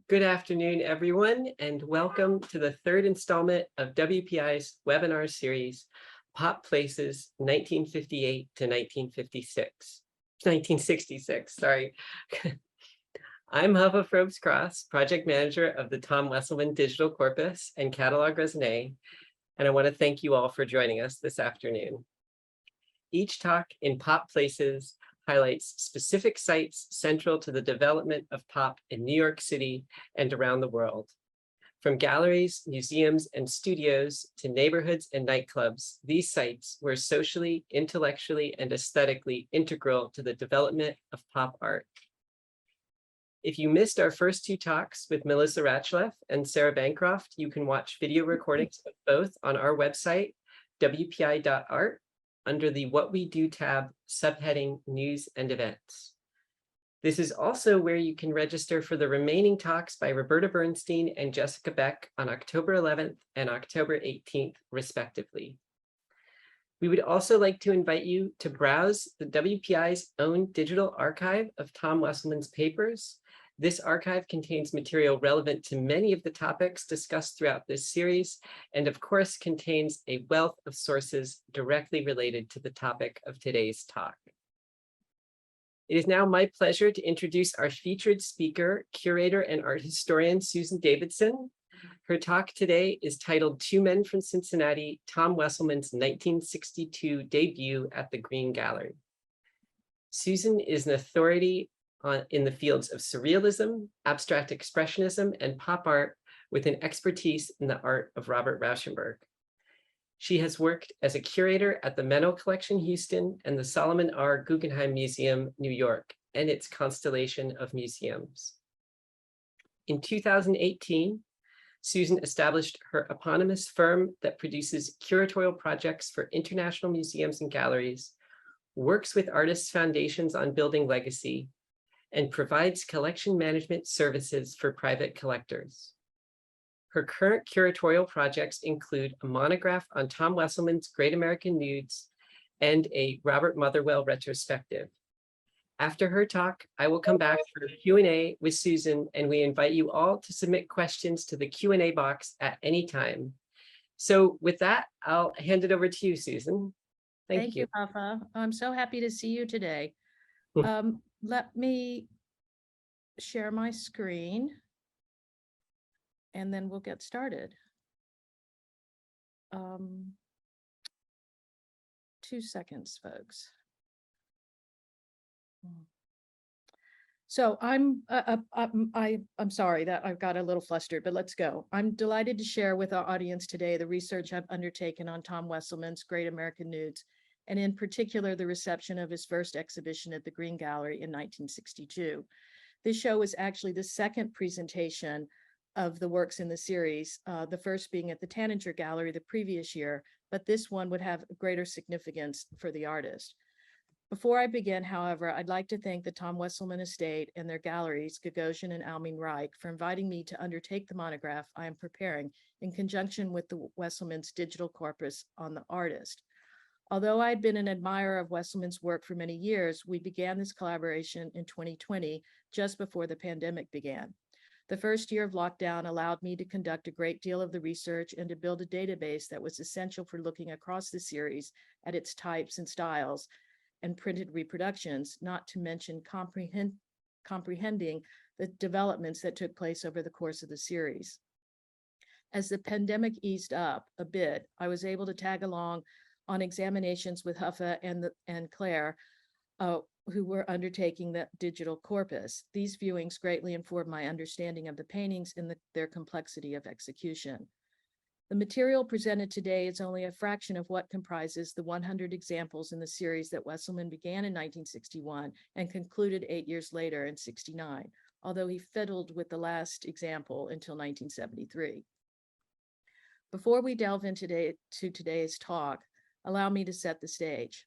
Good afternoon, everyone, and welcome to the third installment of WPI's webinar series, Pop Places 1958 to 1966, sorry. I'm Hava Frobes-Cross, project manager of the Tom Wesselmann Digital Corpus and Catalog Raisonné, and I want to thank you all for joining us this afternoon. Each talk in Pop Places highlights specific sites central to the development of pop in New York City and around the world. From galleries, museums, and studios to neighborhoods and nightclubs, these sites were socially, intellectually, and aesthetically integral to the development of pop art. If you missed our first two talks with Melissa Ratchleff and Sarah Bancroft, you can watch video recordings of both on our website, wpi.art, under the What We Do tab, subheading News and Events. This is also where you can register for the remaining talks by Roberta Bernstein and Jessica Beck on October 11th and October 18th, respectively. We would also like to invite you to browse the WPI's own digital archive of Tom Wesselmann's papers. This archive contains material relevant to many of the topics discussed throughout this series, and of course contains a wealth of sources directly related to the topic of today's talk. It is now my pleasure to introduce our featured speaker, curator and art historian, Susan Davidson. Her talk today is titled Two Men from Cincinnati, Tom Wesselmann's 1962 debut at the Green Gallery. Susan is an authority in the fields of surrealism, abstract expressionism, and pop art with an expertise in the art of Robert Rauschenberg. She has worked as a curator at the Menil Collection, Houston, and the Solomon R. Guggenheim Museum, New York, and its constellation of museums. In 2018, Susan established her eponymous firm that produces curatorial projects for international museums and galleries, works with artists' foundations on building legacy, and provides collection management services for private collectors. Her current curatorial projects include a monograph on Tom Wesselmann's Great American Nudes and a Robert Motherwell retrospective. After her talk, I will come back for a Q&A with Susan, and we invite you all to submit questions to the Q&A box at any time. So with that, I'll hand it over to you, Susan. Thank you, Hava. I'm so happy to see you today. Let me share my screen, and then we'll get started. 2 seconds, folks. So I'm sorry that I've got a little flustered, but let's go. I'm delighted to share with our audience today the research I've undertaken on Tom Wesselmann's Great American Nudes, and in particular, the reception of his first exhibition at the Green Gallery in 1962. This show was actually the second presentation of the works in the series, the first being at the Tanninger Gallery the previous year, but this one would have greater significance for the artist. Before I begin, however, I'd like to thank the Tom Wesselmann Estate and their galleries, Gagosian and Almin Reich, for inviting me to undertake the monograph I am preparing in conjunction with the Wesselmann's digital corpus on the artist. Although I'd been an admirer of Wesselmann's work for many years, we began this collaboration in 2020, just before the pandemic began. The first year of lockdown allowed me to conduct a great deal of the research and to build a database that was essential for looking across the series at its types and styles and printed reproductions, not to mention comprehending the developments that took place over the course of the series. As the pandemic eased up a bit, I was able to tag along on examinations with Huffa and Claire, who were undertaking the digital corpus. These viewings greatly informed my understanding of the paintings and their complexity of execution. The material presented today is only a fraction of what comprises the 100 examples in the series that Wesselmann began in 1961 and concluded 8 years later in '69, although he fiddled with the last example until 1973. Before we delve into today's talk, allow me to set the stage.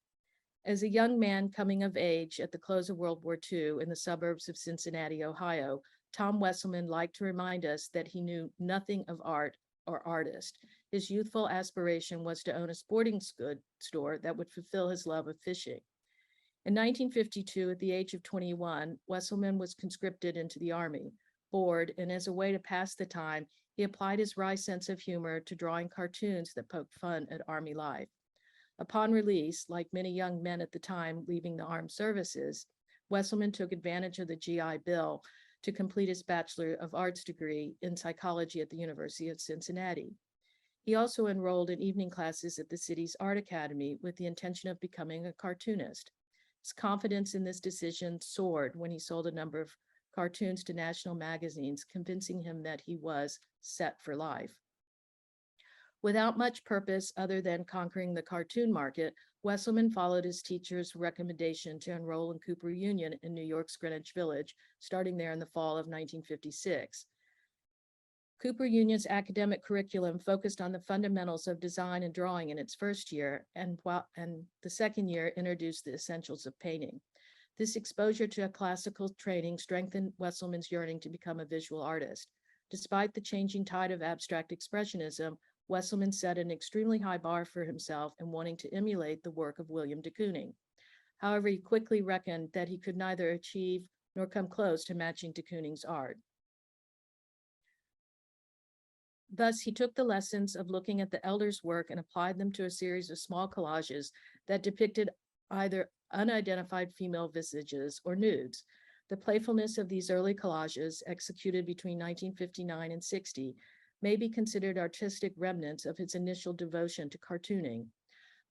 As a young man coming of age at the close of World War II in the suburbs of Cincinnati, Ohio, Tom Wesselmann liked to remind us that he knew nothing of art or artist. His youthful aspiration was to own a sporting goods store that would fulfill his love of fishing. In 1952, at the age of 21, Wesselmann was conscripted into the Army. bored, and as a way to pass the time, he applied his wry sense of humor to drawing cartoons that poked fun at Army life. Upon release, like many young men at the time leaving the armed services, Wesselmann took advantage of the GI Bill to complete his Bachelor of Arts degree in psychology at the University of Cincinnati. He also enrolled in evening classes at the city's art academy with the intention of becoming a cartoonist. His confidence in this decision soared when he sold a number of cartoons to national magazines, convincing him that he was set for life. Without much purpose other than conquering the cartoon market, Wesselmann followed his teacher's recommendation to enroll in Cooper Union in New York's Greenwich Village, starting there in the fall of 1956. Cooper Union's academic curriculum focused on the fundamentals of design and drawing in its first year, and the second year introduced the essentials of painting. This exposure to a classical training strengthened Wesselmann's yearning to become a visual artist. Despite the changing tide of abstract expressionism, Wesselmann set an extremely high bar for himself in wanting to emulate the work of William de Kooning. However, he quickly reckoned that he could neither achieve nor come close to matching de Kooning's art. Thus, he took the lessons of looking at the elder's work and applied them to a series of small collages that depicted either unidentified female visages or nudes. The playfulness of these early collages, executed between 1959 and 60, may be considered artistic remnants of his initial devotion to cartooning.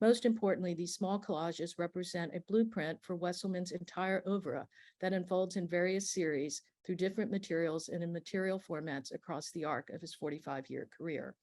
Most importantly, these small collages represent a blueprint for Wesselmann's entire oeuvre that unfolds in various series through different materials and in material formats across the arc of his 45-year career.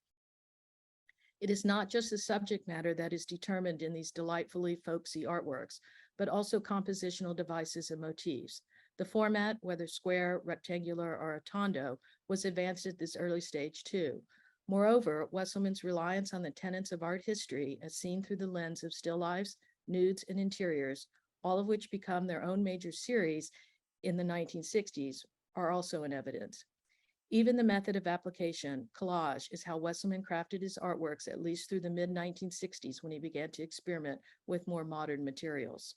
It is not just the subject matter that is determined in these delightfully folksy artworks, but also compositional devices and motifs. The format, whether square, rectangular, or rotondo, was advanced at this early stage too. Moreover, Wesselmann's reliance on the tenets of art history as seen through the lens of still lifes, nudes, and interiors, all of which become their own major series in the 1960s, are also in evidence. Even the method of application, collage, is how Wesselmann crafted his artworks at least through the mid-1960s when he began to experiment with more modern materials.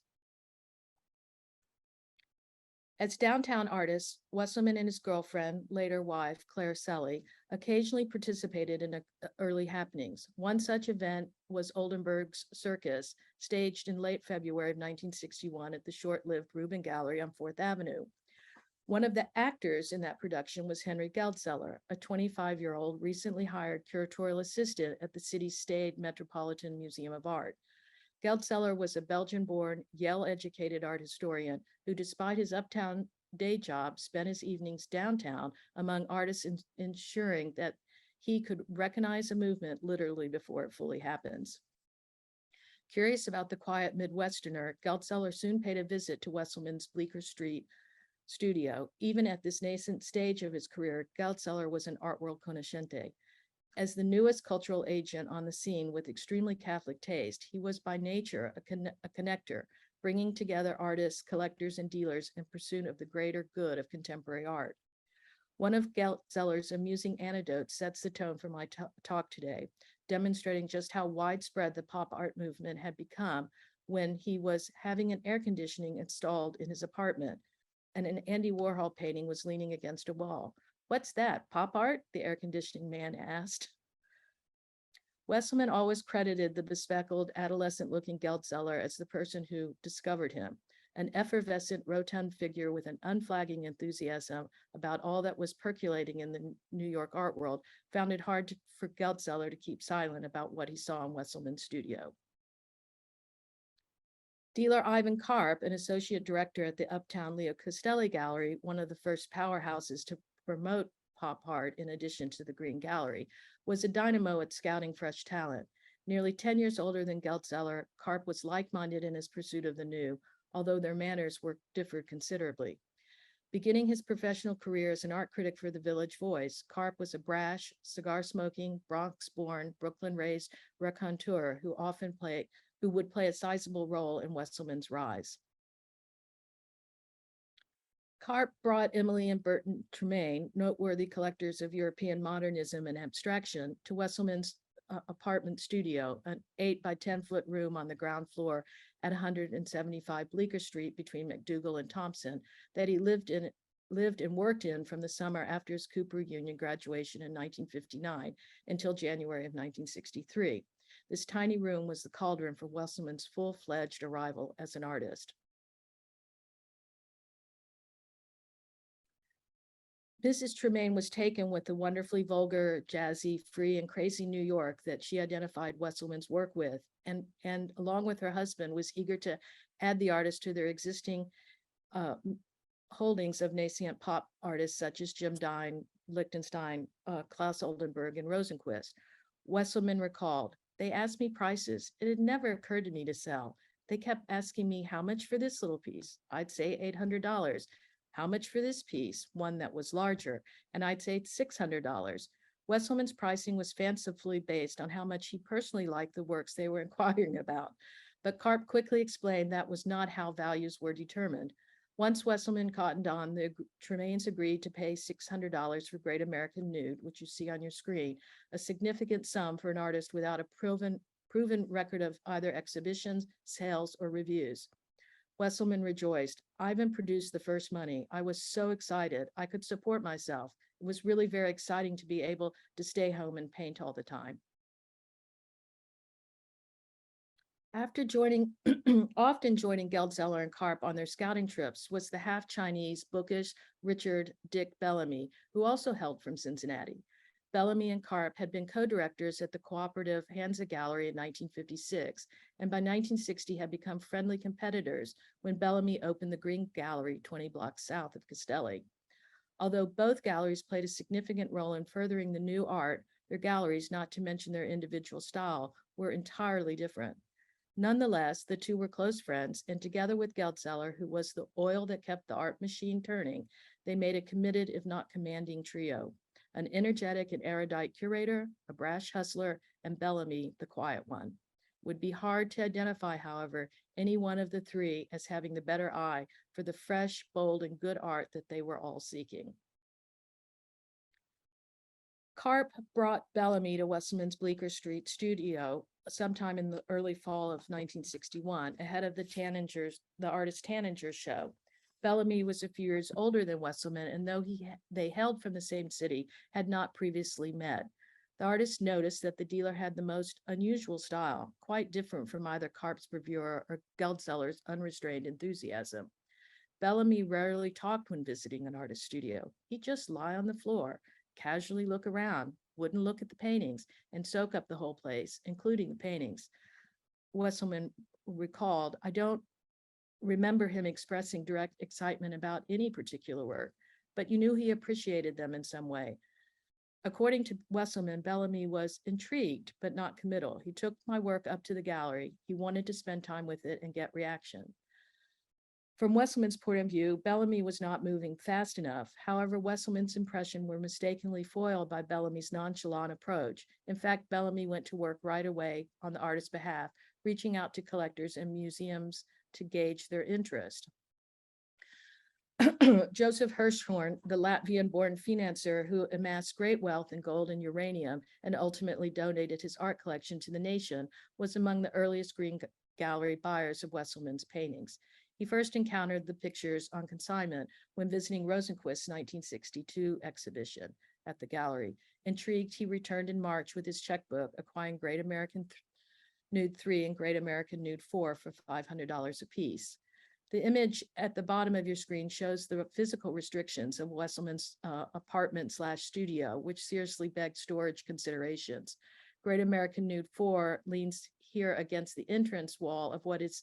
As downtown artists, Wesselmann and his girlfriend, later wife, Claire Selly, occasionally participated in early happenings. One such event was Oldenburg's Circus, staged in late February of 1961 at the short-lived Rubin Gallery on 4th Avenue. One of the actors in that production was Henry Geldseller, a 25-year-old recently hired curatorial assistant at the city's staid Metropolitan Museum of Art. Geldseller was a Belgian-born, Yale-educated art historian who, despite his uptown day job, spent his evenings downtown among artists, ensuring that he could recognize a movement literally before it fully happens. Curious about the quiet Midwesterner, Geldseller soon paid a visit to Wesselmann's Bleecker Street studio. Even at this nascent stage of his career, Geldseller was an art world conoscente. As the newest cultural agent on the scene with extremely Catholic taste, he was by nature a connector, bringing together artists, collectors, and dealers in pursuit of the greater good of contemporary art. One of Geldseller's amusing anecdotes sets the tone for my talk today, demonstrating just how widespread the pop art movement had become when he was having an air conditioning installed in his apartment, and an Andy Warhol painting was leaning against a wall. "What's that, pop art?" the air conditioning man asked. Wesselmann always credited the bespectacled, adolescent-looking Geldseller as the person who discovered him, an effervescent, rotund figure with an unflagging enthusiasm about all that was percolating in the New York art world, found it hard for Geldseller to keep silent about what he saw in Wesselmann's studio. Dealer Ivan Karp, an associate director at the Uptown Leo Castelli Gallery, one of the first powerhouses to promote pop art in addition to the Green Gallery, was a dynamo at scouting fresh talent. Nearly 10 years older than Geldseller, Karp was like-minded in his pursuit of the new, although their manners differed considerably. Beginning his professional career as an art critic for the Village Voice, Karp was a brash, cigar-smoking, Bronx-born, Brooklyn-raised raconteur who would play a sizable role in Wesselmann's rise. Karp brought Emily and Burton Tremaine, noteworthy collectors of European modernism and abstraction, to Wesselmann's apartment studio, an 8 by 10-foot room on the ground floor at 175 Bleecker Street between McDougal and Thompson, that he lived in lived and worked in from the summer after his Cooper Union graduation in 1959 until January of 1963. This tiny room was the cauldron for Wesselmann's full-fledged arrival as an artist. Mrs. Tremaine was taken with the wonderfully vulgar, jazzy, free, and crazy New York that she identified Wesselmann's work with, and along with her husband, was eager to add the artist to their existing holdings of nascent pop artists such as Jim Dine, Lichtenstein, Klaus Oldenburg, and Rosenquist. Wesselmann recalled, "They asked me prices. It had never occurred to me to sell. They kept asking me how much for this little piece. I'd say $800. How much for this piece, one that was larger, and I'd say $600. Wesselmann's pricing was fancifully based on how much he personally liked the works they were inquiring about. But Karp quickly explained that was not how values were determined. Once Wesselmann cottoned on, the Tremaines agreed to pay $600 for Great American Nude, which you see on your screen, a significant sum for an artist without a proven record of either exhibitions, sales, or reviews. Wesselmann rejoiced. Ivan produced the first money. I was so excited. I could support myself. It was really very exciting to be able to stay home and paint all the time. After joining, often joining Geldzahler and Karp on their scouting trips was the half-Chinese, bookish Richard Dick Bellamy, who also hailed from Cincinnati. Bellamy and Karp had been co-directors at the cooperative Hansa Gallery in 1956, and by 1960 had become friendly competitors when Bellamy opened the Green Gallery 20 blocks south of Castelli. Although both galleries played a significant role in furthering the new art, their galleries, not to mention their individual style, were entirely different. Nonetheless, the two were close friends, and together with Geldzahler, who was the oil that kept the art machine turning, they made a committed, if not commanding, trio. An energetic and erudite curator, a brash hustler, and Bellamy, the quiet one. Would be hard to identify, however, any one of the three as having the better eye for the fresh, bold, and good art that they were all seeking. Karp brought Bellamy to Wesselmann's Bleecker Street studio sometime in the early fall of 1961, ahead of the artist Tanninger's show. Bellamy was a few years older than Wesselmann, and though they hailed from the same city, had not previously met. The artist noticed that the dealer had the most unusual style, quite different from either Karp's bravura or Geldzahler's unrestrained enthusiasm. Bellamy rarely talked when visiting an artist's studio. He'd just lie on the floor, casually look around, wouldn't look at the paintings, and soak up the whole place, including the paintings. Wesselmann recalled, I don't remember him expressing direct excitement about any particular work, but you knew he appreciated them in some way. According to Wesselmann, Bellamy was intrigued, but not committal. He took my work up to the gallery. He wanted to spend time with it and get reaction. From Wesselmann's point of view, Bellamy was not moving fast enough. However, Wesselmann's impression were mistakenly foiled by Bellamy's nonchalant approach. In fact, Bellamy went to work right away on the artist's behalf, reaching out to collectors and museums to gauge their interest. Joseph Hirschhorn, the Latvian-born financier who amassed great wealth in gold and uranium and ultimately donated his art collection to the nation, was among the earliest Green Gallery buyers of Wesselmann's paintings. He first encountered the pictures on consignment when visiting Rosenquist's 1962 exhibition at the gallery. Intrigued, he returned in March with his checkbook, acquiring Great American Nude 3 and Great American Nude 4 for $500 apiece. The image at the bottom of your screen shows the physical restrictions of Wesselmann's apartment/studio, which seriously begged storage considerations. Great American Nude 4 leans here against the entrance wall of what is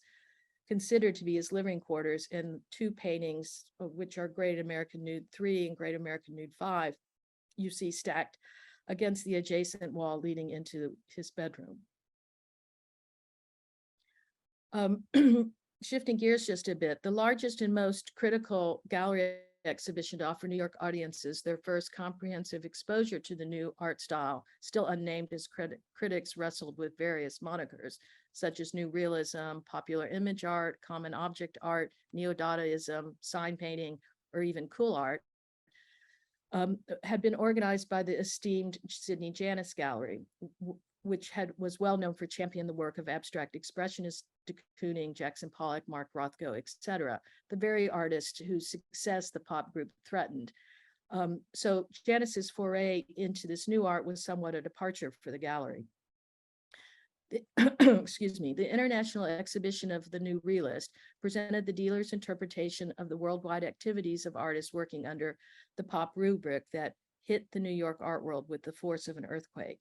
considered to be his living quarters, and two paintings, which are Great American Nude 3 and Great American Nude 5, you see stacked against the adjacent wall leading into his bedroom. Shifting gears just a bit, the largest and most critical gallery exhibition to offer New York audiences their first comprehensive exposure to the new art style, still unnamed as critics wrestled with various monikers, such as New Realism, popular image art, common object art, neo-Dadaism, sign painting, or even cool art, had been organized by the esteemed Sydney Janis Gallery. was well known for championing the work of abstract expressionists, de Kooning, Jackson Pollock, Mark Rothko, etc., the very artists whose success the pop group threatened. So Janis's foray into this new art was somewhat a departure for the gallery. Excuse me, the International Exhibition of the New Realist presented the dealer's interpretation of the worldwide activities of artists working under the pop rubric that hit the New York art world with the force of an earthquake.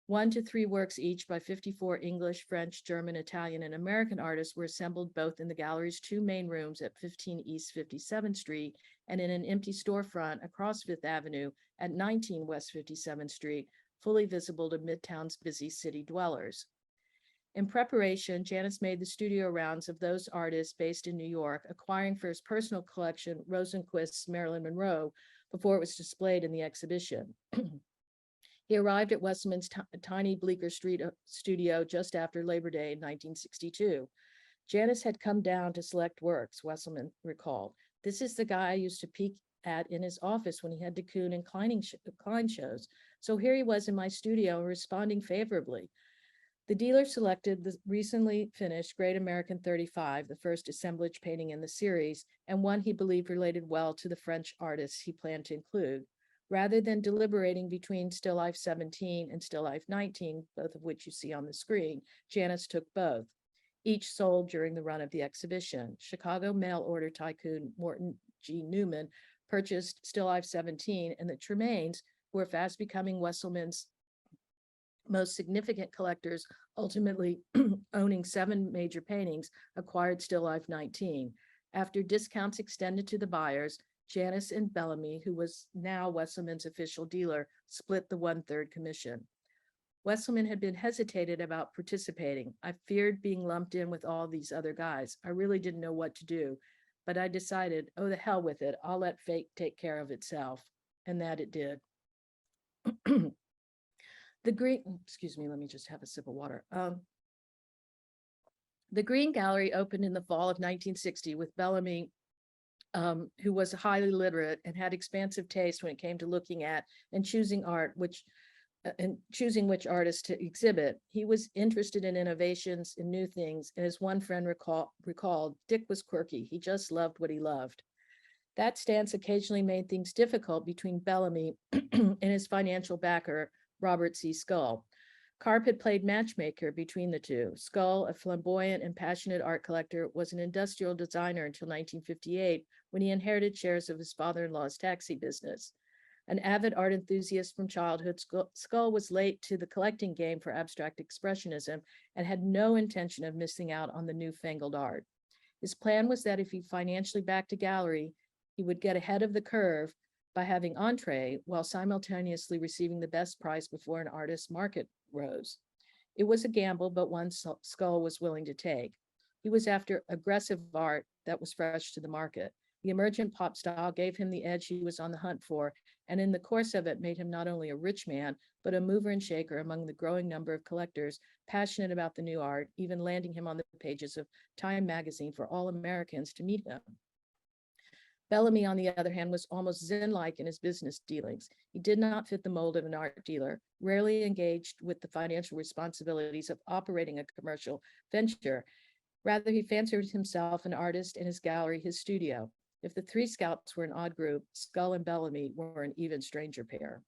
1 to 3 works each by 54 English, French, German, Italian, and American artists were assembled both in the gallery's 2 main rooms at 15 East 57th Street and in an empty storefront across Fifth Avenue at 19 West 57th Street, fully visible to Midtown's busy city dwellers. In preparation, Janis made the studio rounds of those artists based in New York, acquiring for his personal collection Rosenquist's Marilyn Monroe before it was displayed in the exhibition. He arrived at Wesselmann's tiny Bleecker Street studio just after Labor Day in 1962. Janis had come down to select works, Wesselmann recalled. This is the guy I used to peek at in his office when he had de Kooning and Klein shows. So here he was in my studio responding favorably. The dealer selected the recently finished Great American 35, the first assemblage painting in the series, and one he believed related well to the French artists he planned to include. Rather than deliberating between Still Life 17 and Still Life 19, both of which you see on the screen, Janis took both. Each sold during the run of the exhibition. Chicago mail order tycoon Morton G. Newman purchased Still Life 17, and the Tremaines, who were fast becoming Wesselmann's most significant collectors, ultimately owning 7 major paintings, acquired Still Life 19. After discounts extended to the buyers, Janis and Bellamy, who was now Wesselmann's official dealer, split the 1/3 commission. Wesselmann had been hesitated about participating. I feared being lumped in with all these other guys. I really didn't know what to do, but I decided, oh, the hell with it. I'll let fate take care of itself. And that it did. The Green, excuse me, let me just have a sip of water. The Green Gallery opened in the fall of 1960 with Bellamy, who was highly literate and had expansive taste when it came to looking at and choosing art, and choosing which artists to exhibit. He was interested in innovations and new things, and as one friend recalled, Dick was quirky. He just loved what he loved. That stance occasionally made things difficult between Bellamy and his financial backer, Robert C. Scull. Karp had played matchmaker between the two. Scull, a flamboyant and passionate art collector, was an industrial designer until 1958, when he inherited shares of his father-in-law's taxi business. An avid art enthusiast from childhood, Scull was late to the collecting game for abstract expressionism and had no intention of missing out on the newfangled art. His plan was that if he financially backed a gallery, he would get ahead of the curve by having entree while simultaneously receiving the best price before an artist's market rose. It was a gamble, but one Scull was willing to take. He was after aggressive art that was fresh to the market. The emergent pop style gave him the edge he was on the hunt for, and in the course of it made him not only a rich man, but a mover and shaker among the growing number of collectors passionate about the new art, even landing him on the pages of Time magazine for all Americans to meet him. Bellamy, on the other hand, was almost zen-like in his business dealings. He did not fit the mold of an art dealer, rarely engaged with the financial responsibilities of operating a commercial venture. Rather, he fancied himself an artist and his gallery his studio. If the 3 scouts were an odd group, Scull and Bellamy were an even stranger pair.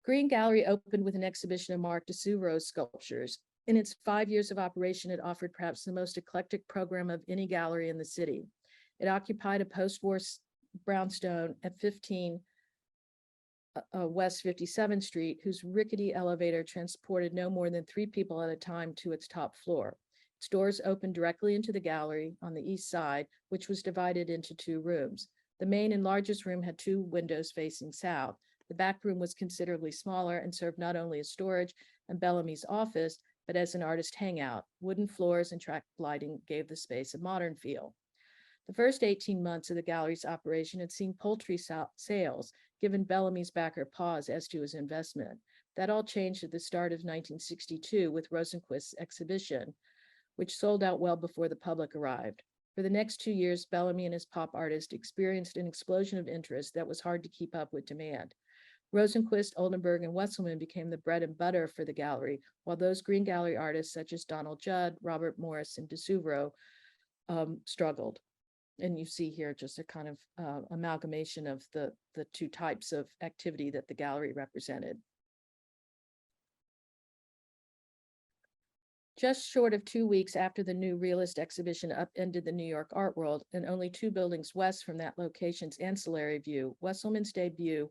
Green Gallery opened with an exhibition of Marc Desoureau's sculptures. In its 5 years of operation, it offered perhaps the most eclectic program of any gallery in the city. It occupied a post-war brownstone at 15 West 57th Street, whose rickety elevator transported no more than 3 people at a time to its top floor. Its doors opened directly into the gallery on the east side, which was divided into 2 rooms. The main and largest room had 2 windows facing south. The back room was considerably smaller and served not only as storage and Bellamy's office, but as an artist hangout. Wooden floors and track lighting gave the space a modern feel. The first 18 months of the gallery's operation had seen paltry sales, given Bellamy's backer pause as to his investment. That all changed at the start of 1962 with Rosenquist's exhibition, which sold out well before the public arrived. For the next 2 years, Bellamy and his pop artist experienced an explosion of interest that was hard to keep up with demand. Rosenquist, Oldenburg, and Wesselmann became the bread and butter for the gallery, while those green gallery artists such as Donald Judd, Robert Morris, and DeSuvro struggled. And you see here just a kind of amalgamation of the two types of activity that the gallery represented. Just short of 2 weeks after the new realist exhibition upended the New York art world, and only 2 buildings west from that location's ancillary view, Wesselmann's debut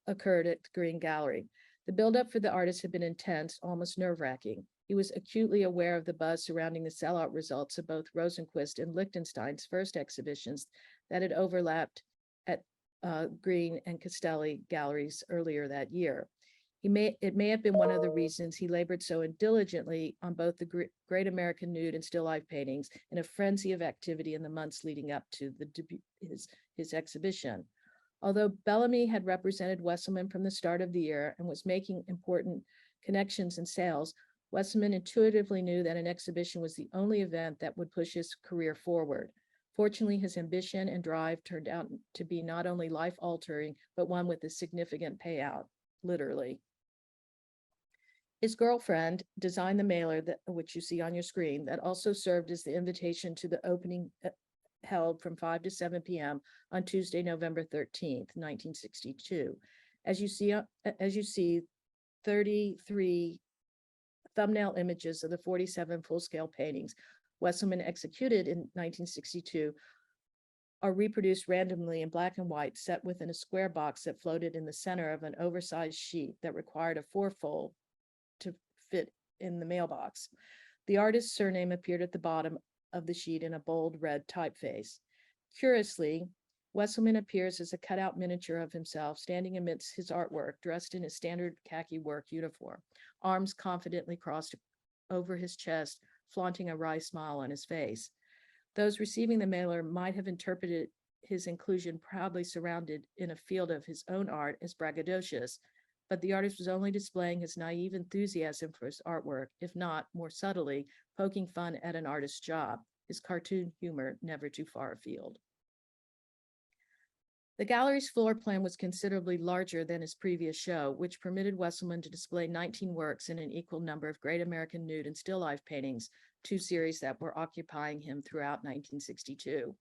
occurred at the Green Gallery. The buildup for the artist had been intense, almost nerve-wracking. He was acutely aware of the buzz surrounding the sellout results of both Rosenquist and Lichtenstein's first exhibitions that had overlapped at Green and Castelli galleries earlier that year. It may have been one of the reasons he labored so diligently on both the Great American Nude and still life paintings in a frenzy of activity in the months leading up to his exhibition. Although Bellamy had represented Wesselmann from the start of the year and was making important connections and sales, Wesselmann intuitively knew that an exhibition was the only event that would push his career forward. Fortunately, his ambition and drive turned out to be not only life-altering, but one with a significant payout, literally. His girlfriend designed the mailer, which you see on your screen, that also served as the invitation to the opening held from 5 to 7 p.m. on Tuesday, November 13th, 1962. As you see 33 thumbnail images of the 47 full-scale paintings Wesselmann executed in 1962 are reproduced randomly in black and white, set within a square box that floated in the center of an oversized sheet that required a fourfold to fit in the mailbox. The artist's surname appeared at the bottom of the sheet in a bold red typeface. Curiously, Wesselmann appears as a cutout miniature of himself standing amidst his artwork, dressed in his standard khaki work uniform, arms confidently crossed over his chest, flaunting a wry smile on his face. Those receiving the mailer might have interpreted his inclusion proudly surrounded in a field of his own art as braggadocious, but the artist was only displaying his naive enthusiasm for his artwork, if not, more subtly, poking fun at an artist's job, his cartoon humor never too far afield. The gallery's floor plan was considerably larger than his previous show, which permitted Wesselmann to display 19 works in an equal number of Great American Nude and still life paintings, 2 series that were occupying him throughout 1962.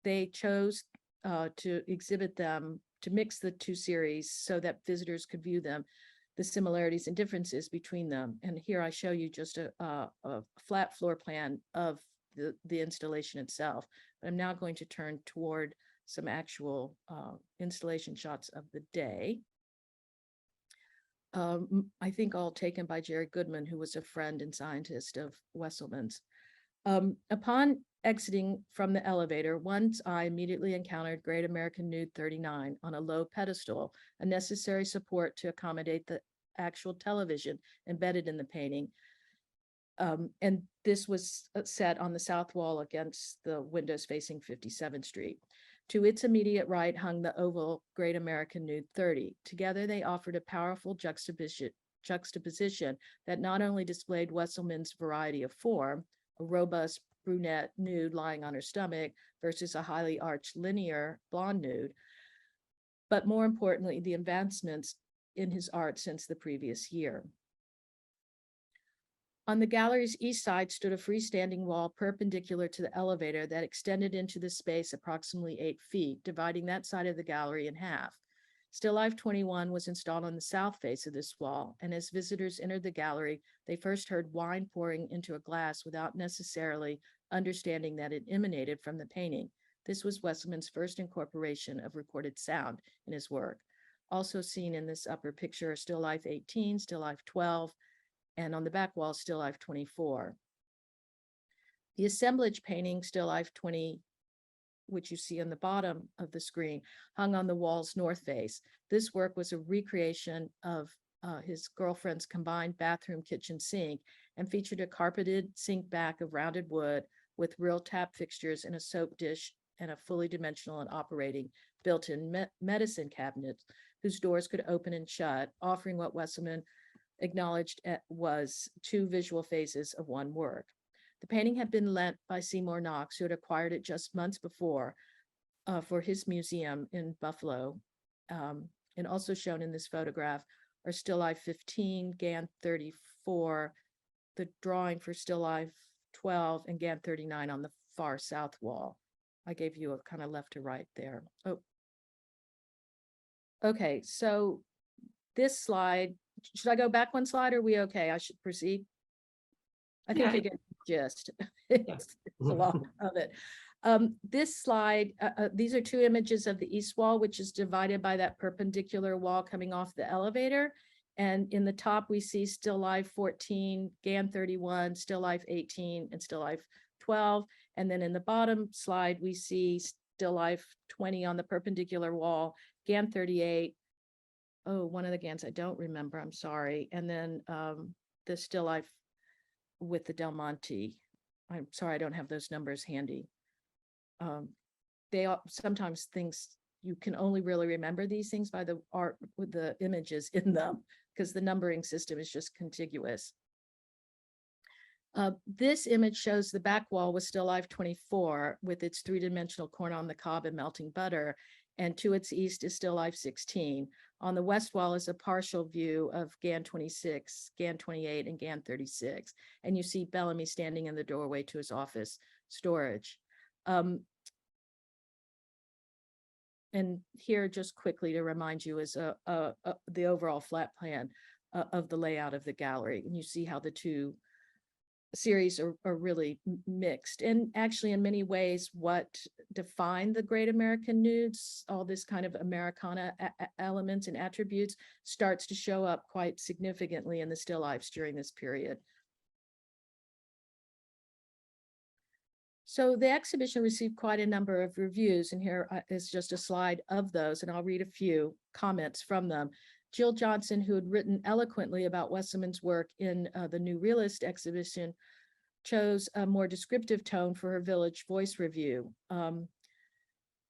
They chose to exhibit them, to mix the 2 series so that visitors could view them, the similarities and differences between them. And here I show you just a flat floor plan of the installation itself. But I'm now going to turn toward some actual installation shots of the day. I think all taken by Jerry Goodman, who was a friend and scientist of Wesselmann's. Upon exiting from the elevator, one's eye immediately encountered Great American Nude 39 on a low pedestal, a necessary support to accommodate the actual television embedded in the painting. And this was set on the south wall against the windows facing 57th Street. To its immediate right hung the oval Great American Nude 30. Together, they offered a powerful juxtaposition that not only displayed Wesselmann's variety of form, a robust brunette nude lying on her stomach versus a highly arched linear blonde nude, but more importantly, the advancements in his art since the previous year. On the gallery's east side stood a freestanding wall perpendicular to the elevator that extended into the space approximately 8 feet, dividing that side of the gallery in half. Still Life 21 was installed on the south face of this wall, and as visitors entered the gallery, they first heard wine pouring into a glass without necessarily understanding that it emanated from the painting. This was Wesselmann's first incorporation of recorded sound in his work. Also seen in this upper picture are Still Life 18, Still Life 12, and on the back wall, Still Life 24. The assemblage painting, Still Life 20, which you see on the bottom of the screen, hung on the wall's north face. This work was a recreation of his girlfriend's combined bathroom kitchen sink and featured a carpeted sink back of rounded wood with real tap fixtures and a soap dish and a fully dimensional and operating built-in medicine cabinet whose doors could open and shut, offering what Wesselmann acknowledged was 2 visual phases of one work. The painting had been lent by Seymour Knox, who had acquired it just months before for his museum in Buffalo, And also shown in this photograph are still life 15, GAN 34, the drawing for still life 12, and GAN 39 on the far south wall. I gave you a kind of left to right there. Oh, okay. So this slide, should I go back one slide? Or are we okay? I should proceed. I think Yeah. you get the gist. It's a lot of it. This slide, these are two images of the east wall, which is divided by that perpendicular wall coming off the elevator. And in the top, we see still life 14, GAN 31, still life 18, and still life 12. And then in the bottom slide, we see still life 20 on the perpendicular wall, GAN 38. Oh, one of the GANs I don't remember, I'm sorry. And then the still life with the Del Monte. I'm sorry, I don't have those numbers handy. They are sometimes things you can only really remember these things by the art with the images in them, because the numbering system is just contiguous. This image shows the back wall with still life 24 with its three-dimensional corn on the cob and melting butter, and to its east is still life 16. On the west wall is a partial view of GAN 26, GAN 28, and GAN 36. And you see Bellamy standing in the doorway to his office storage. And here, just quickly to remind you, is the overall flat plan of the layout of the gallery. And you see how the two series are really mixed. And actually, in many ways, what defined the Great American Nudes, all this kind of Americana elements and attributes, starts to show up quite significantly in the still lifes during this period. So the exhibition received quite a number of reviews, and here is just a slide of those, and I'll read a few comments from them. Jill Johnson, who had written eloquently about Wesselmann's work in the New Realist exhibition, chose a more descriptive tone for her Village Voice review.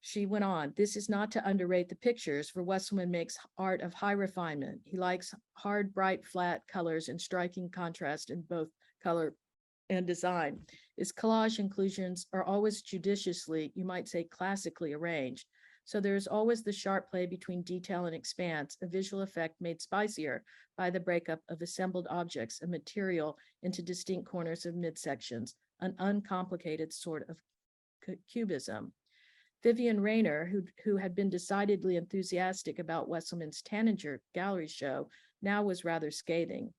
She went on, "This is not to underrate the pictures, for Wesselmann makes art of high refinement. He likes hard, bright, flat colors and striking contrast in both color and design. His collage inclusions are always judiciously, you might say classically arranged. So there is always the sharp play between detail and expanse, a visual effect made spicier by the breakup of assembled objects and material into distinct corners of midsections, an uncomplicated sort of cubism." Vivian Rayner, who had been decidedly enthusiastic about Wesselmann's Tanager gallery show, now was rather scathing.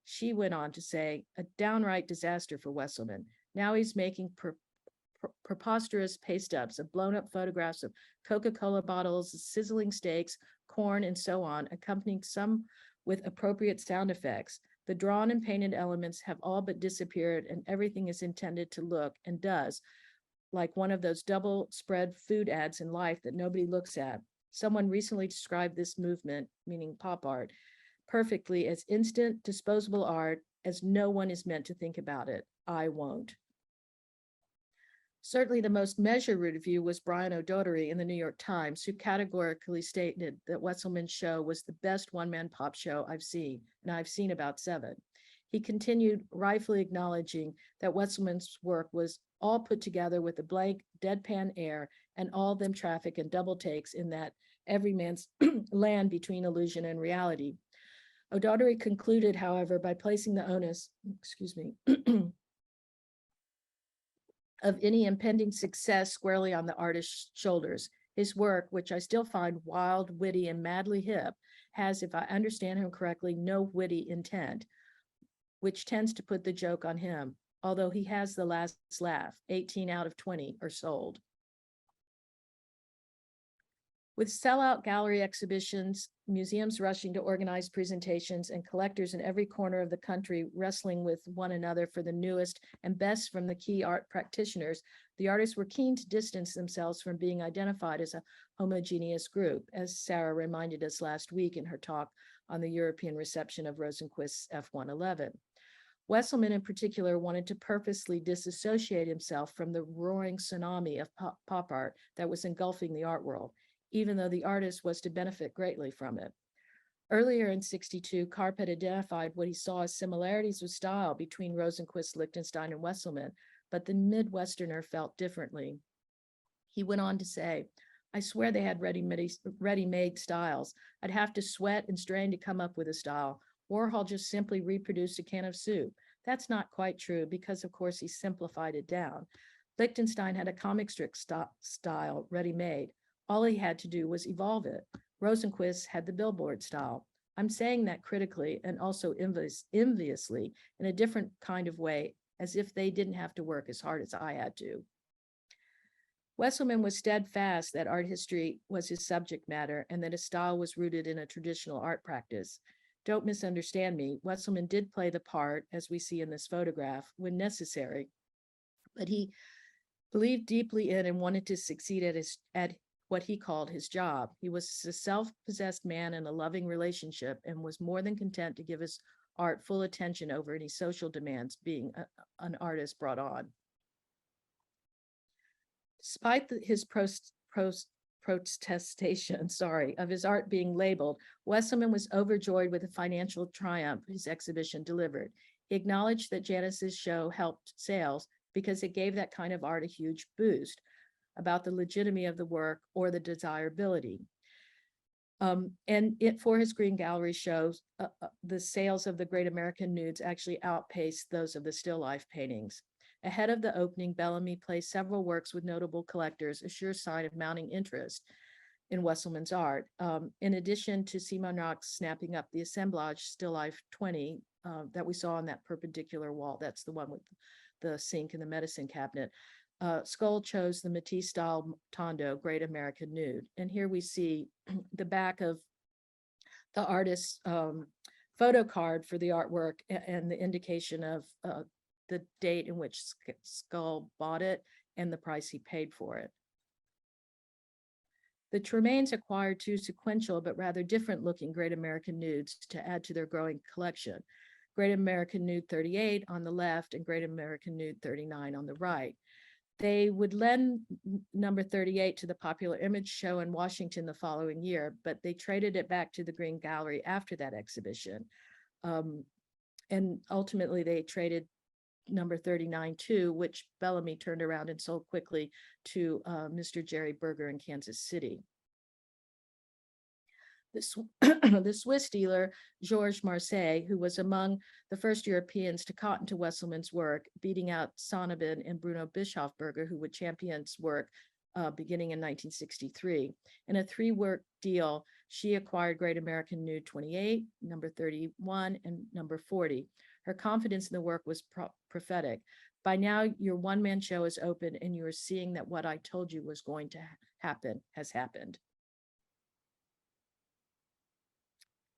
She went on to say, "A downright disaster for Wesselmann. Now he's making preposterous paste-ups of blown-up photographs of Coca-Cola bottles, sizzling steaks, corn, and so on, accompanying some with appropriate sound effects. The drawn and painted elements have all but disappeared, and everything is intended to look, and does, like one of those double-spread food ads in Life that nobody looks at. Someone recently described this movement, meaning pop art, perfectly as instant, disposable art, as no one is meant to think about it. I won't." Certainly the most measured review was Brian O'Doherty in the New York Times, who categorically stated that Wesselmann's show was the best one-man pop show I've seen, and I've seen about 7. He continued, rightfully acknowledging that Wesselmann's work was all put together with a blank, deadpan air, and all them traffic and double takes in that every man's land between illusion and reality. O'Doherty concluded, however, by placing the onus, of any impending success squarely on the artist's shoulders. His work, which I still find wild, witty, and madly hip, has, if I understand him correctly, no witty intent, which tends to put the joke on him, although he has the last laugh. 18 out of 20 are sold. With sellout gallery exhibitions, museums rushing to organize presentations, and collectors in every corner of the country wrestling with one another for the newest and best from the key art practitioners, the artists were keen to distance themselves from being identified as a homogeneous group, as Sarah reminded us last week in her talk on the European reception of Rosenquist's F111. Wesselmann in particular wanted to purposely disassociate himself from the roaring tsunami of pop art that was engulfing the art world, even though the artist was to benefit greatly from it. Earlier in '62, Karp had identified what he saw as similarities of style between Rosenquist, Lichtenstein, and Wesselmann, but the Midwesterner felt differently. He went on to say, I swear they had ready-made styles. I'd have to sweat and strain to come up with a style. Warhol just simply reproduced a can of soup. That's not quite true because, of course, he simplified it down. Lichtenstein had a comic strip style ready-made. All he had to do was evolve it. Rosenquist had the billboard style. I'm saying that critically and also enviously in a different kind of way, as if they didn't have to work as hard as I had to. Wesselmann was steadfast that art history was his subject matter and that his style was rooted in a traditional art practice. Don't misunderstand me. Wesselmann did play the part, as we see in this photograph, when necessary, but he believed deeply in and wanted to succeed at what he called his job. He was a self-possessed man in a loving relationship and was more than content to give his art full attention over any social demands being an artist brought on. Despite his protestation, of his art being labeled, Wesselmann was overjoyed with the financial triumph his exhibition delivered. He acknowledged that Janis's show helped sales because it gave that kind of art a huge boost about the legitimacy of the work or the desirability. And for his Green Gallery shows, the sales of the Great American Nudes actually outpaced those of the still life paintings. Ahead of the opening, Bellamy placed several works with notable collectors, a sure sign of mounting interest in Wesselmann's art. In addition to Simonok snapping up the assemblage Still Life 20 that we saw on that perpendicular wall, that's the one with the sink and the medicine cabinet, Skoll chose the Matisse-style Tondo Great American Nude. And here we see the back of the artist's photo card for the artwork and the indication of the date in which Skoll bought it and the price he paid for it. The Tremaines acquired two sequential but rather different looking Great American Nudes to add to their growing collection. Great American Nude 38 on the left and Great American Nude 39 on the right. They would lend number 38 to the Popular Image Show in Washington the following year, but they traded it back to the Green Gallery after that exhibition. And ultimately they traded number 39 too, which Bellamy turned around and sold quickly to Mr. Jerry Berger in Kansas City. The Swiss dealer, Georges Marseille, who was among the first Europeans to cotton to Wesselmann's work, beating out Sonnabend and Bruno Bischofberger, who would champion his work beginning in 1963. In a three-work deal, she acquired Great American Nude 28, number 31, and number 40. Her confidence in the work was prophetic. By now, your one-man show is open and you are seeing that what I told you was going to happen has happened.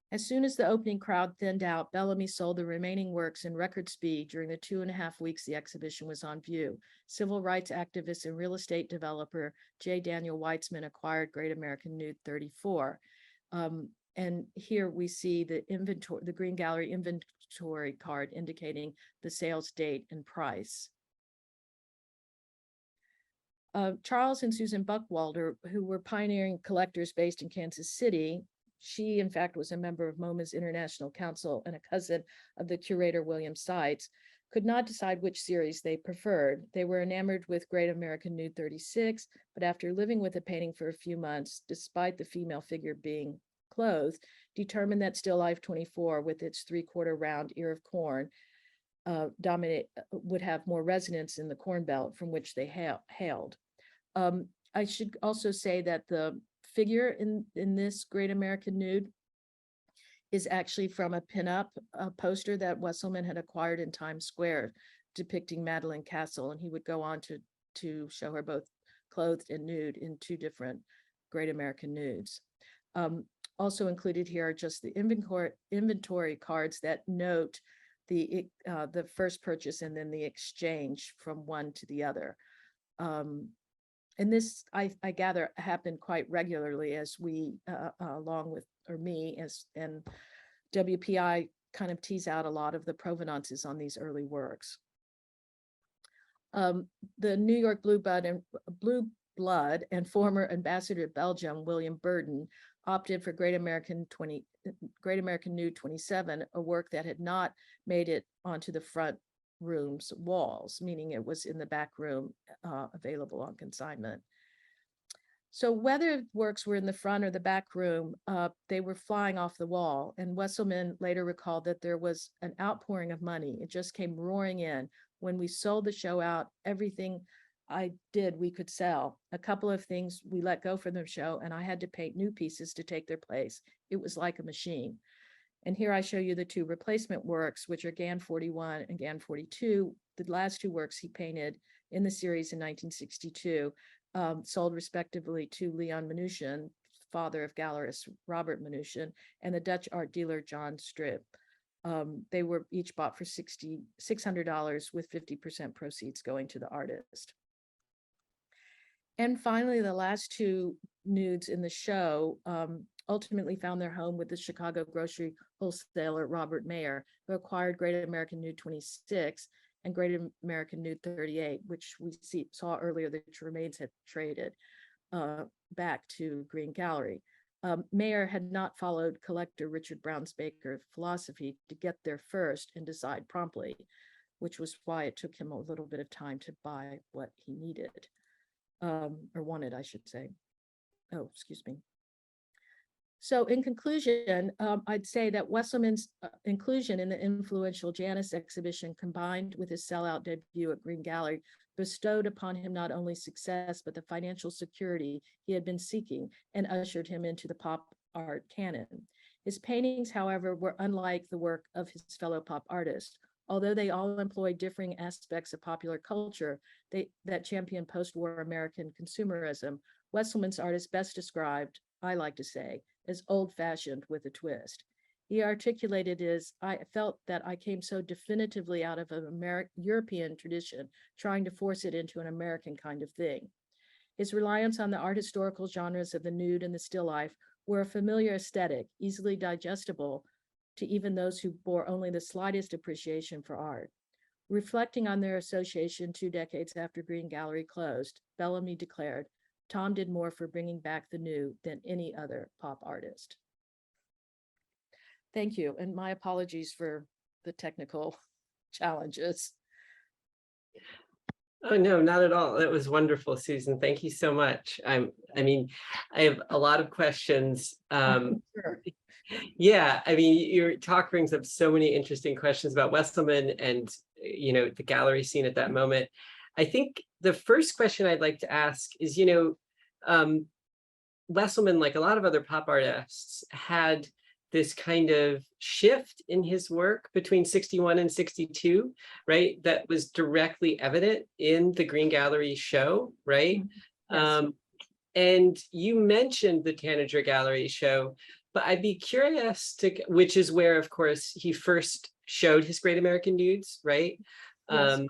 As soon as the opening crowd thinned out, Bellamy sold the remaining works in record speed during the 2.5 weeks the exhibition was on view. Civil rights activist and real estate developer J. Daniel Weitzman acquired Great American Nude 34. And here we see the inventory, the Green Gallery inventory card indicating the sales date and price. Charles and Susan Buckwalter, who were pioneering collectors based in Kansas City, she, in fact, was a member of MoMA's International Council and a cousin of the curator William Seitz, could not decide which series they preferred. They were enamored with Great American Nude 36, but after living with the painting for a few months, despite the female figure being clothed, determined that Still Life 24, with its three-quarter round ear of corn, would have more resonance in the Corn Belt from which they hailed. I should also say that the figure in this Great American Nude is actually from a pinup poster that Wesselmann had acquired in Times Square depicting Madeline Castle, and he would go on to show her both clothed and nude in two different Great American Nudes. Also included here are just the inventory cards that note the first purchase and then the exchange from one to the other. And this, I gather, happened quite regularly as we, along with, or me, and WPI kind of tease out a lot of the provenances on these early works. The New York Blue Blood and former ambassador to Belgium, William Burden, opted for Great American Nude 27, a work that had not made it onto the front room's walls, meaning it was in the back room available on consignment. So whether works were in the front or the back room, they were flying off the wall. And Wesselmann later recalled that there was an outpouring of money. It just came roaring in. When we sold the show out, everything I did, we could sell. A couple of things we let go from the show, and I had to paint new pieces to take their place. It was like a machine. And here I show you the two replacement works, which are GAN 41 and GAN 42. The last two works he painted in the series in 1962, sold respectively to Leon Mnuchin, father of gallerist Robert Mnuchin, and the Dutch art dealer John Strip. They were each bought for $600 with 50% proceeds going to the artist. And finally, the last two nudes in the show ultimately found their home with the Chicago grocery wholesaler Robert Mayer, who acquired Great American Nude 26 and Great American Nude 38, which we saw earlier that remains had traded back to Green Gallery. Mayer had not followed collector Richard Brownsbaker's philosophy to get there first and decide promptly, which was why it took him a little bit of time to buy what he needed, or wanted, I should say. Oh, excuse me. So in conclusion, I'd say that Wesselmann's inclusion in the influential Janis exhibition, combined with his sellout debut at Green Gallery, bestowed upon him not only success, but the financial security he had been seeking, and ushered him into the pop art canon. His paintings, however, were unlike the work of his fellow pop artists. Although they all employed differing aspects of popular culture that championed post-war American consumerism, Wesselmann's art is best described, I like to say, as old-fashioned with a twist. He articulated as, I felt that I came so definitively out of an European tradition, trying to force it into an American kind of thing. His reliance on the art historical genres of the nude and the still life were a familiar aesthetic, easily digestible to even those who bore only the slightest appreciation for art. Reflecting on their association 2 decades after Green Gallery closed, Bellamy declared, "Tom did more for bringing back the nude than any other pop artist." Thank you, and my apologies for the technical challenges. Oh, no, not at all. That was wonderful, Susan. Thank you so much. I mean, I have a lot of questions. Sure. Yeah, I mean, your talk brings up so many interesting questions about Wesselmann and, the gallery scene at that moment. I think the first question I'd like to ask is, Wesselmann, like a lot of other pop artists, had this kind of shift in his work between 61 and 62, right? That was directly evident in the Green Gallery show, right? Yes. And you mentioned the Tanager Gallery show, but I'd be curious which is where, of course, he first showed his Great American Nudes, right? Yes.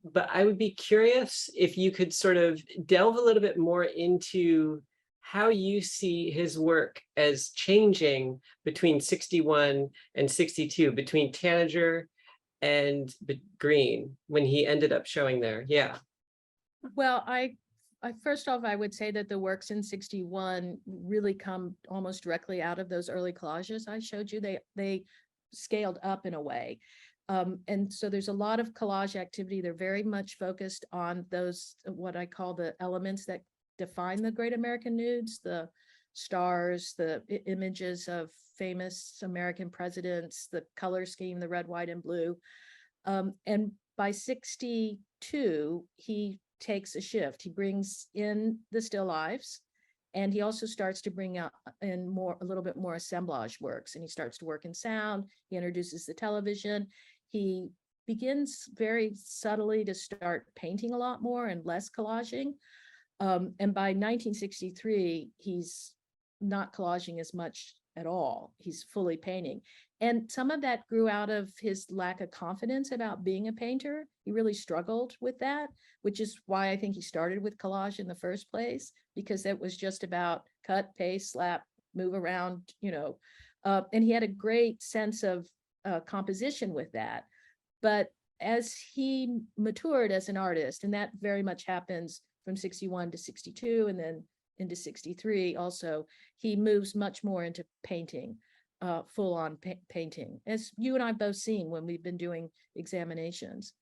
But I would be curious if you could sort of delve a little bit more into how you see his work as changing between 61 and 62, between Tanager and Green, when he ended up showing there. Yeah. Well, I first off, I would say that the works in 61 really come almost directly out of those early collages I showed you. They scaled up in a way. And so there's a lot of collage activity. They're very much focused on those, what I call the elements that define the Great American Nudes, the stars, the images of famous American presidents, the color scheme, the red, white, and blue. And by 62, he takes a shift. He brings in the still lifes, and he also starts to bring out in a little bit more assemblage works, and he starts to work in sound. He introduces the television. He begins very subtly to start painting a lot more and less collaging. And by 1963, he's not collaging as much at all. He's fully painting. And some of that grew out of his lack of confidence about being a painter. He really struggled with that, which is why I think he started with collage in the first place, because it was just about cut, paste, slap, move around, and he had a great sense of composition with that. But as he matured as an artist, and that very much happens from 61 to 62 and then into 63 also, he moves much more into painting, full-on painting, as you and I have both seen when we've been doing examinations.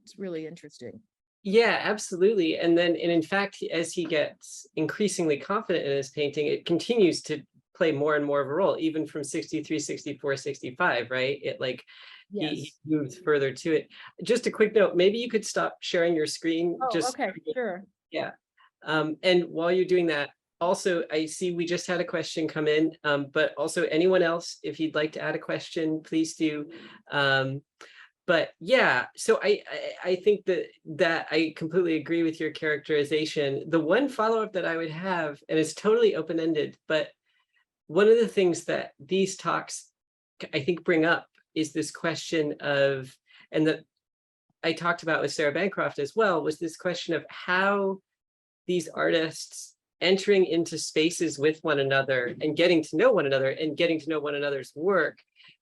It's really interesting. Yeah, absolutely. And in fact, as he gets increasingly confident in his painting, it continues to play more and more of a role, even from 63, 64, 65, right? It like he Yes. moves further to it. Just a quick note, maybe you could stop sharing your screen, Oh, just, okay, sure. yeah. And while you're doing that, also, I see we just had a question come in, but also anyone else, if you'd like to add a question, please do. But yeah, so I think that I completely agree with your characterization. The one follow-up that I would have, and it's totally open-ended, but one of the things that these talks I think bring up is this question of, and that I talked about with Sarah Bancroft as well, was this question of how these artists entering into spaces with one another and getting to know one another and getting to know one another's work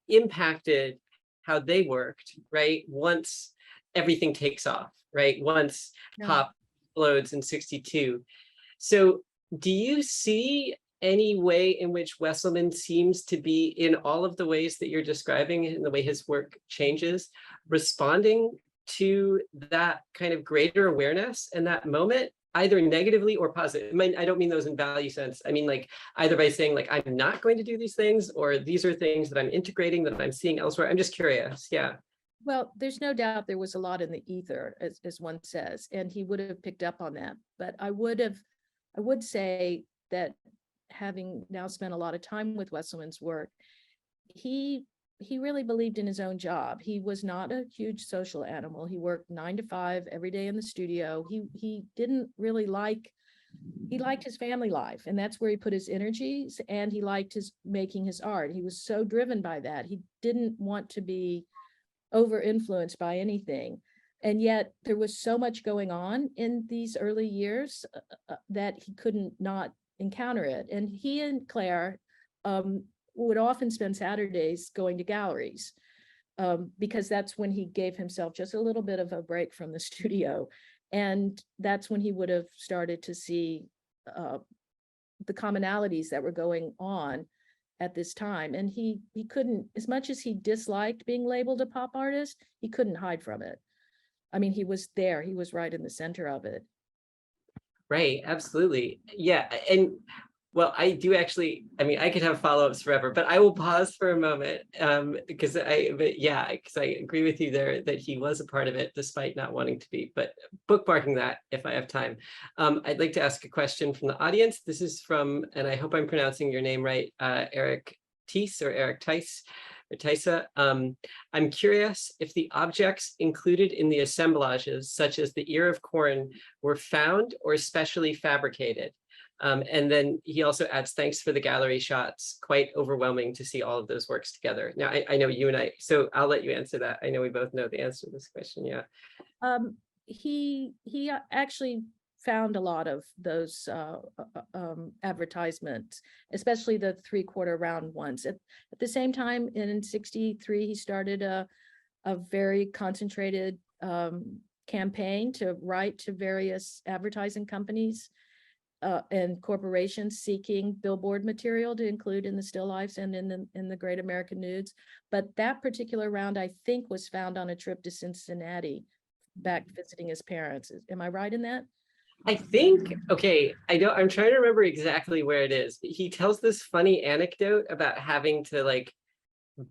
impacted how they worked, right? Once everything takes off, right? Once Yeah. pop explodes in 62. So do you see any way in which Wesselmann seems to be, in all of the ways that you're describing and the way his work changes, responding to that kind of greater awareness in that moment, either negatively or positive? I don't mean those in value sense. I mean, like, either by saying like, I'm not going to do these things, or these are things that I'm integrating that I'm seeing elsewhere. I'm just curious. Yeah. Well, there's no doubt there was a lot in the ether, as one says, and he would have picked up on that. But I would say that, having now spent a lot of time with Wesselmann's work, he really believed in his own job. He was not a huge social animal. He worked 9 to 5 every day in the studio. He didn't really he liked his family life, and that's where he put his energies, and he liked making his art. He was so driven by that. He didn't want to be over influenced by anything. And yet there was so much going on in these early years that he couldn't not encounter it. And he and Claire would often spend Saturdays going to galleries, because that's when he gave himself just a little bit of a break from the studio. And that's when he would have started to see the commonalities that were going on at this time. And he couldn't, as much as he disliked being labeled a pop artist, he couldn't hide from it. I mean, he was there, he was right in the center of it. Right, absolutely. Yeah, and well, I do actually, I mean, I could have follow-ups forever, but I will pause for a moment, because because I agree with you there that he was a part of it despite not wanting to be, but bookmarking that if I have time. I'd like to ask a question from the audience. This is from, and I hope I'm pronouncing your name right, Eric Tice or Eric Tice. Taisa, I'm curious if the objects included in the assemblages, such as the ear of corn, were found or specially fabricated. And then he also adds, thanks for the gallery shots. Quite overwhelming to see all of those works together. Now, I know you and I, so I'll let you answer that. I know we both know the answer to this question. Yeah. He actually found a lot of those advertisements, especially the 3/4 round ones. At the same time, in 63, he started a very concentrated campaign to write to various advertising companies and corporations seeking billboard material to include in the still lifes and in the Great American Nudes. But that particular round, I think, was found on a trip to Cincinnati, back visiting his parents. Am I right in that? I think, okay, I'm trying to remember exactly where it is, but he tells this funny anecdote about having to like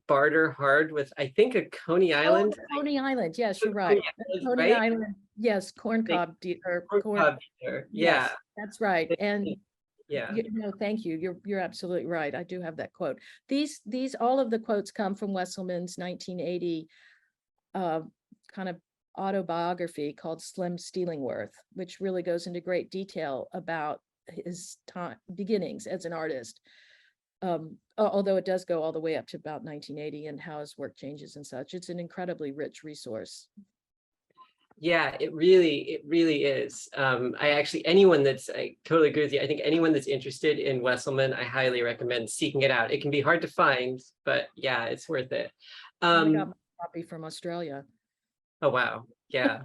barter hard with, I think, a Coney Island. Coney Island, yes, you're right. Coney Right? Island, yes, corn cob or Corn corn. cob dealer. Yes, Yeah. that's right. And Yeah. no, thank you. You're absolutely right. I do have that quote. These all of the quotes come from Wesselmann's 1980 kind of autobiography called Slim Stealingworth, which really goes into great detail about his beginnings as an artist. Although it does go all the way up to about 1980 and how his work changes and such. It's an incredibly rich resource. Yeah, it really is. I actually, I totally agree with you. I think anyone that's interested in Wesselmann, I highly recommend seeking it out. It can be hard to find, but yeah, it's worth it. I got my copy from Australia. Oh, wow. Yeah.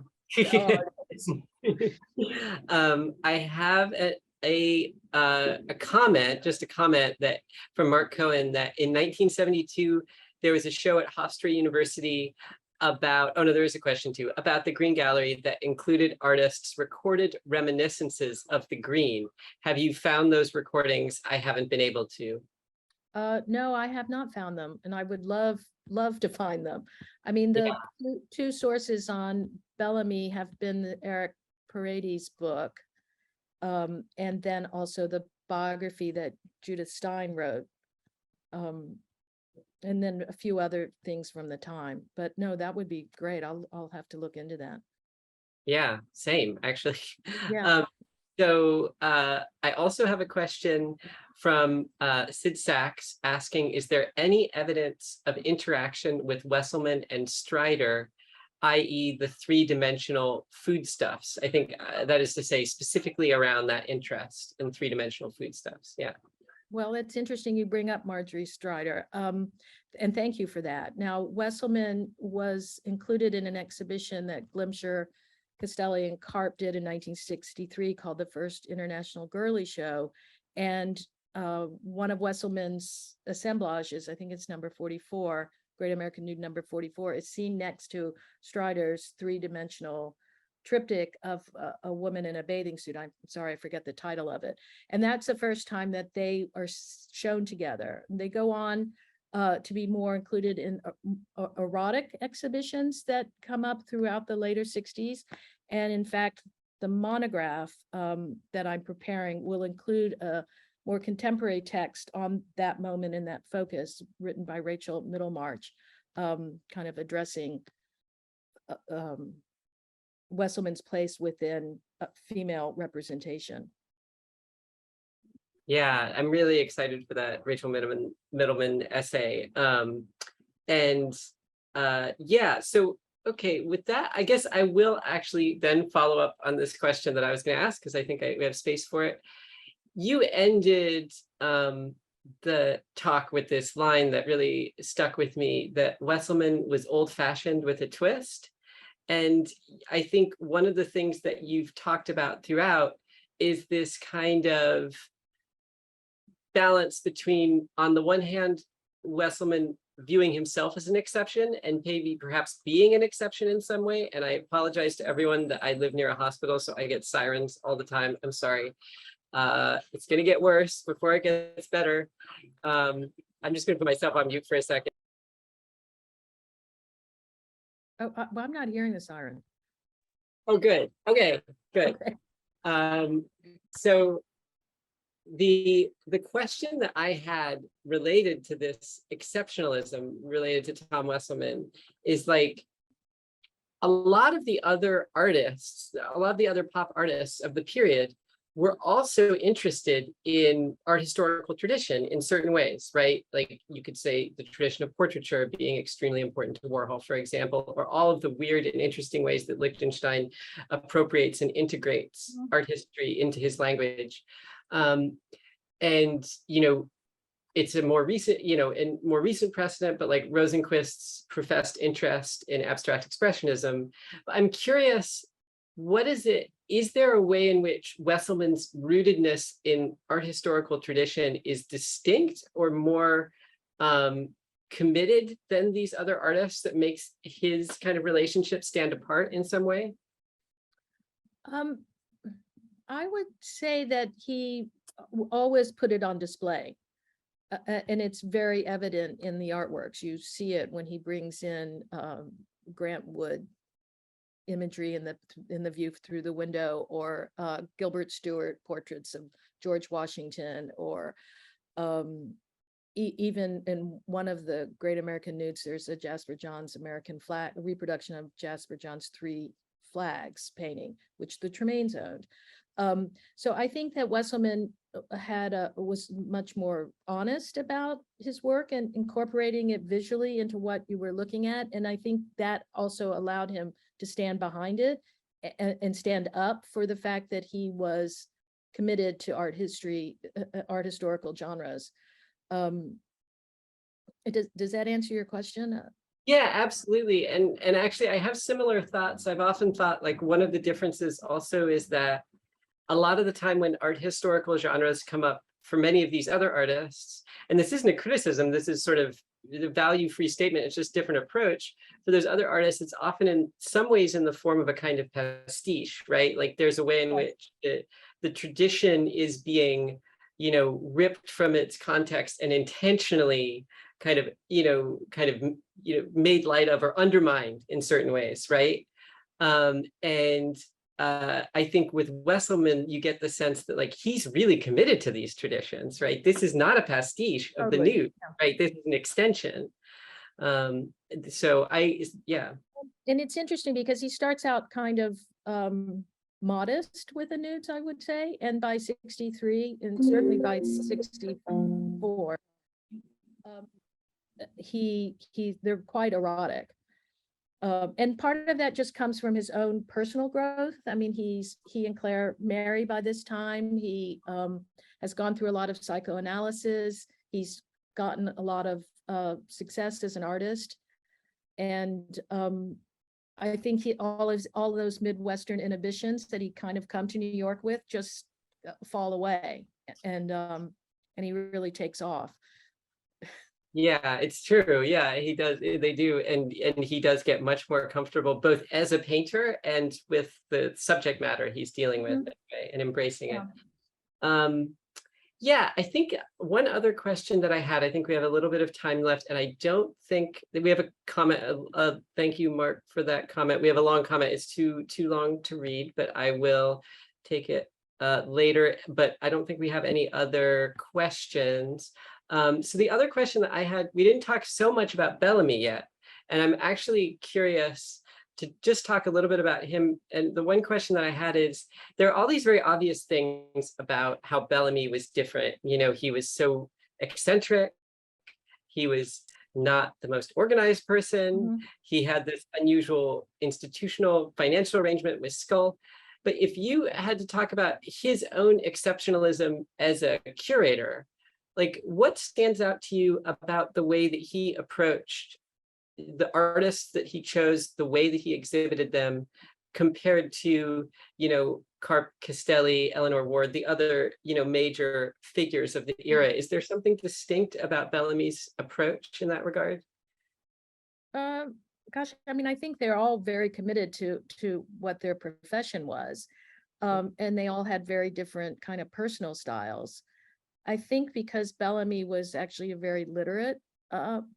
I have a comment, just a comment that from Mark Cohen, that in 1972, there was a show at Hofstra University about, oh no, there is a question too, about the Green Gallery that included artists' recorded reminiscences of the Green. Have you found those recordings? I haven't been able to. No, I have not found them, and I would love to find them. I mean, the two sources on Bellamy have been the Eric Paredes book, and then also the biography that Judith Stein wrote, and then a few other things from the time. But no, that would be great. I'll have to look into that. Yeah, same actually. Yeah. I also have a question from Sid Sachs asking, is there any evidence of interaction with Wesselmann and Strider, i.e. the three-dimensional foodstuffs? I think that is to say specifically around that interest in three-dimensional foodstuffs. Yeah. Well, it's interesting you bring up Marjorie Strider, and thank you for that. Now, Wesselmann was included in an exhibition that Glimcher, Castelli, and Karp did in 1963 called the First International Girly Show. And one of Wesselmann's assemblages, I think it's number 44, Great American Nude number 44, is seen next to Strider's three-dimensional triptych of a woman in a bathing suit. I'm sorry, I forget the title of it. And that's the first time that they are shown together. They go on to be more included in erotic exhibitions that come up throughout the later 60s. And in fact, the monograph that I'm preparing will include a more contemporary text on that moment and that focus, written by Rachel Middlemarch, kind of addressing Wesselmann's place within female representation. Yeah, I'm really excited for that Rachel Middleman essay. Yeah, so okay, with that, I guess I will actually then follow up on this question that I was going to ask, because I think we have space for it. You ended the talk with this line that really stuck with me, that Wesselmann was old-fashioned with a twist. And I think one of the things that you've talked about throughout is this kind of balance between, on the one hand, Wesselmann viewing himself as an exception and maybe perhaps being an exception in some way. And I apologize to everyone that I live near a hospital, so I get sirens all the time. I'm sorry. It's going to get worse before it gets better. I'm just going to put myself on mute for a second. Oh, well, I'm not hearing the siren. Oh, good. Okay, good. Okay. So the question that I had related to this exceptionalism related to Tom Wesselmann is like, a lot of the other artists, a lot of the other pop artists of the period were also interested in art historical tradition in certain ways, right? Like you could say the tradition of portraiture being extremely important to Warhol, for example, or all of the weird and interesting ways that Lichtenstein appropriates and integrates art history into his language. And, you know, it's a more recent, you know, and more recent precedent, but like Rosenquist's professed interest in abstract expressionism. I'm curious, what is it? Is there a way in which Wesselmann's rootedness in art historical tradition is distinct or more committed than these other artists that makes his kind of relationship stand apart in some way? I would say that he always put it on display. And it's very evident in the artworks. You see it when he brings in Grant Wood imagery in the view through the window, or Gilbert Stuart portraits of George Washington, or even in one of the Great American Nudes, there's a Jasper Johns American flag, a reproduction of Jasper Johns' 3 flags painting, which the Tremaines owned. So I think that Wesselmann was much more honest about his work and incorporating it visually into what you were looking at. And I think that also allowed him to stand behind it and stand up for the fact that he was committed to art history, art historical genres. Does that answer your question? Yeah, absolutely. And actually, I have similar thoughts. I've often thought like one of the differences also is that a lot of the time when art historical genres come up for many of these other artists, and this isn't a criticism, this is sort of the value-free statement, it's just different approach. For those other artists, it's often in some ways in the form of a kind of pastiche, right? Like there's a way in which the tradition is being, ripped from its context and intentionally kind of made light of or undermined in certain ways, right? I think with Wesselmann, you get the sense that like he's really committed to these traditions, right? This is not a pastiche of the nude, right? This is an extension. And it's interesting because he starts out kind of modest with the nudes, I would say, and by 63 and certainly by 64, they're quite erotic. And part of that just comes from his own personal growth. I mean, he and Claire marry by this time. He has gone through a lot of psychoanalysis. He's gotten a lot of success as an artist. And I think all of those Midwestern inhibitions that he kind of come to New York with just fall away. And he really takes off. Yeah, it's true. Yeah, he does. They do. And he does get much more comfortable both as a painter and with the subject matter he's dealing with and embracing it. Yeah, I think one other question that I had, I think we have a little bit of time left, and I don't think that we have a comment. Thank you, Mark, for that comment. We have a long comment. It's too long to read, but I will take it later. But I don't think we have any other questions. So the other question that I had, we didn't talk so much about Bellamy yet, and I'm actually curious to just talk a little bit about him. And the one question that I had is, there are all these very obvious things about how Bellamy was different. He was so eccentric. He was not the most organized person. He had this unusual institutional financial arrangement with Skull. But if you had to talk about his own exceptionalism as a curator, like what stands out to you about the way that he approached the artists that he chose, the way that he exhibited them, compared to, Carp, Castelli, Eleanor Ward, the other, major figures of the era? Is there something distinct about Bellamy's approach in that regard? Gosh, I mean, I think they're all very committed to what their profession was. And they all had very different kind of personal styles. I think because Bellamy was actually a very literate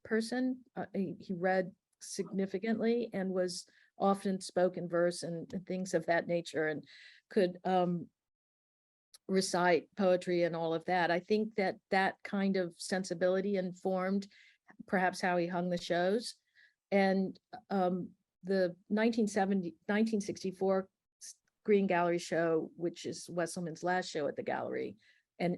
person, he read significantly and was often spoken verse and things of that nature, and could recite poetry and all of that. I think that kind of sensibility informed perhaps how he hung the shows. And the 1964 Green Gallery show, which is Wesselmann's last show at the gallery,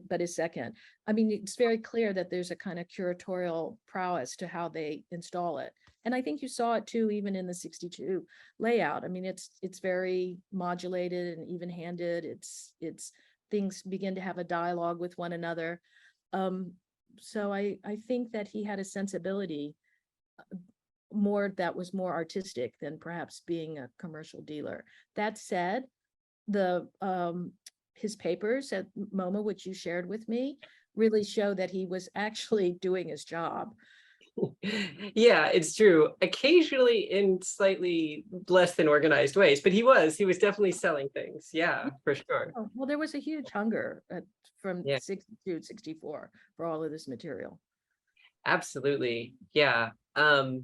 but his second. I mean, it's very clear that there's a kind of curatorial prowess to how they install it. And I think you saw it too, even in the 62 layout. I mean, it's very modulated and even-handed. It's things begin to have a dialogue with one another. So I think that he had a sensibility that was more artistic than perhaps being a commercial dealer. That said, his papers at MoMA, which you shared with me, really show that he was actually doing his job. Yeah, it's true. Occasionally in slightly less than organized ways, but he was definitely selling things. Yeah, for sure. Oh, well, there was a huge hunger from 62 to 64 for all of this material. Absolutely. Yeah. Well,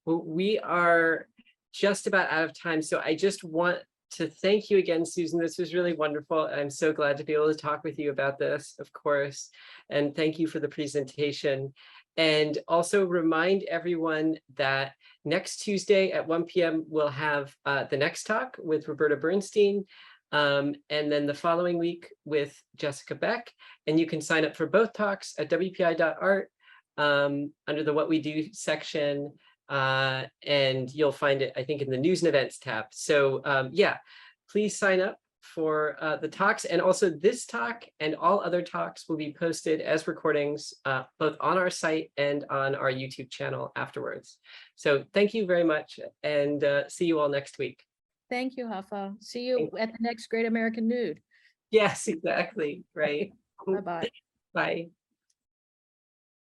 we are just about out of time. So I just want to thank you again, Susan. This was really wonderful. I'm so glad to be able to talk with you about this, of course. And thank you for the presentation. And also remind everyone that next Tuesday at 1 p.m. we'll have the next talk with Roberta Bernstein. And then the following week with Jessica Beck. And you can sign up for both talks at wpi.art under the What We Do section. And you'll find it, I think, in the News and Events tab. So yeah, please sign up for the talks. And also this talk and all other talks will be posted as recordings both on our site and on our YouTube channel afterwards. So thank you very much, and see you all next week. Thank you, Hafa. See you at the next Great American Nude. Yes, exactly. Right. Bye-bye. Bye.